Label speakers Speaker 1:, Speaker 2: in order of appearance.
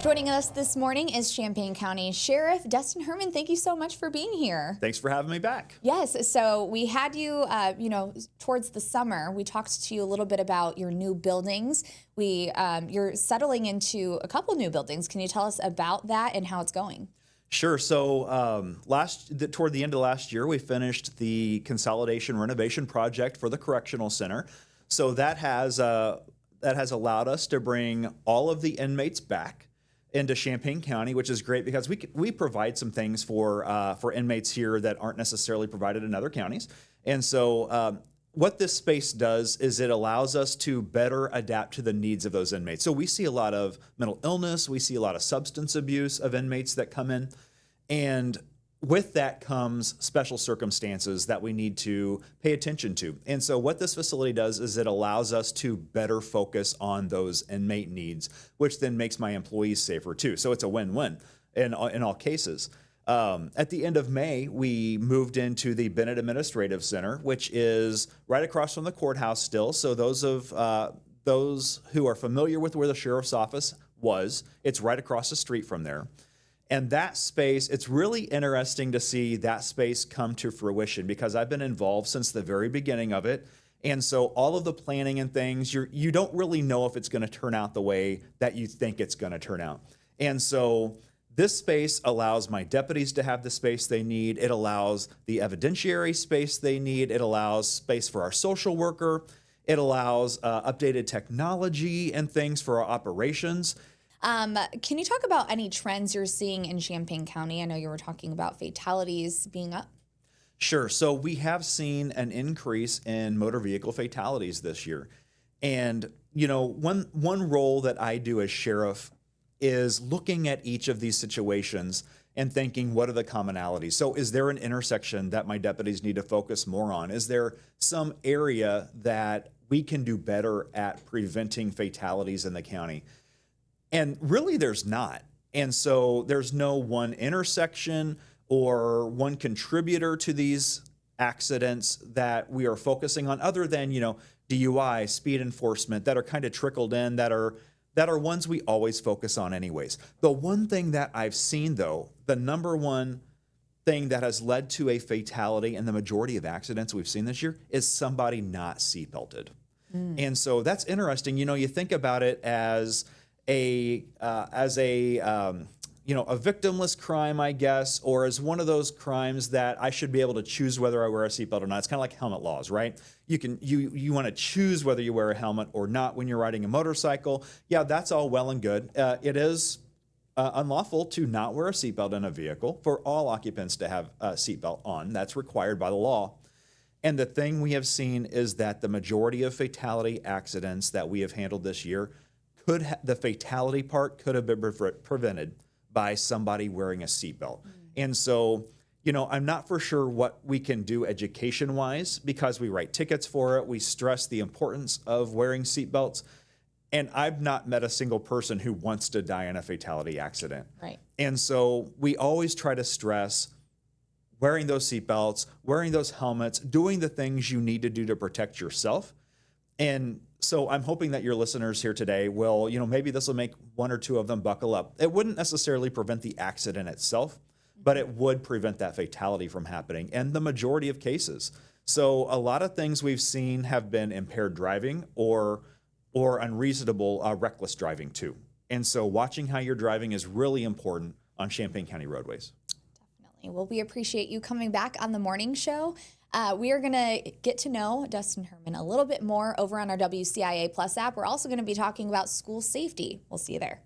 Speaker 1: Joining us this morning is Champaign County Sheriff Dustin Herman. Thank you so much for being here.
Speaker 2: Thanks for having me back.
Speaker 1: Yes, so we had you, towards the summer. We talked to you a little bit about your new buildings. You're settling into a couple new buildings. Can you tell us about that and how it's going?
Speaker 2: Sure. So toward the end of last year, we finished the consolidation renovation project for the correctional center. So that has allowed us to bring all of the inmates back into Champaign County, which is great because we provide some things for inmates here that aren't necessarily provided in other counties. And so what this space does is it allows us to better adapt to the needs of those inmates. So we see a lot of mental illness, we see a lot of substance abuse of inmates that come in, and with that comes special circumstances that we need to pay attention to. And so what this facility does is it allows us to better focus on those inmate needs, which then makes my employees safer too. So it's a win-win in all cases. At the end of May, we moved into the Bennett Administrative Center, which is right across from the courthouse still. So those who are familiar with where the sheriff's office was, it's right across the street from there. And that space, it's really interesting to see that space come to fruition because I've been involved since the very beginning of it. And so all of the planning and things, you don't really know if it's going to turn out the way that you think it's going to turn out. And so this space allows my deputies to have the space they need. It allows the evidentiary space they need. It allows space for our social worker. It allows updated technology and things for our operations.
Speaker 1: Can you talk about any trends you're seeing in Champaign County? I know you were talking about fatalities being up.
Speaker 2: Sure. So we have seen an increase in motor vehicle fatalities this year. And, one role that I do as sheriff is looking at each of these situations and thinking, what are the commonalities? So is there an intersection that my deputies need to focus more on? Is there some area that we can do better at preventing fatalities in the county? And really, there's not. And so there's no one intersection or one contributor to these accidents that we are focusing on other than, DUI, speed enforcement that are kind of trickled in that are ones we always focus on anyways. The one thing that I've seen, though, the number one thing that has led to a fatality in the majority of accidents we've seen this year is somebody not seatbelted. And so that's interesting. You think about it as a victimless crime, I guess, or as one of those crimes that I should be able to choose whether I wear a seatbelt or not. It's kind of like helmet laws, right? You want to choose whether you wear a helmet or not when you're riding a motorcycle. Yeah, that's all well and good. It is unlawful to not wear a seatbelt in a vehicle for all occupants to have a seatbelt on. That's required by the law. And the thing we have seen is that the majority of fatality accidents that we have handled this year the fatality part could have been prevented by somebody wearing a seatbelt. And so, I'm not for sure what we can do education-wise because we write tickets for it. We stress the importance of wearing seatbelts. And I've not met a single person who wants to die in a fatality accident.
Speaker 1: Right.
Speaker 2: And so we always try to stress wearing those seatbelts, wearing those helmets, doing the things you need to do to protect yourself. And so I'm hoping that your listeners here today will, maybe this will make one or two of them buckle up. It wouldn't necessarily prevent the accident itself, but it would prevent that fatality from happening in the majority of cases. So a lot of things we've seen have been impaired driving or unreasonable reckless driving too. And so watching how you're driving is really important on Champaign County roadways.
Speaker 1: Definitely. Well, we appreciate you coming back on the morning show. We are going to get to know Dustin Herman a little bit more over on our WCIA Plus app. We're also going to be talking about school safety. We'll see you there.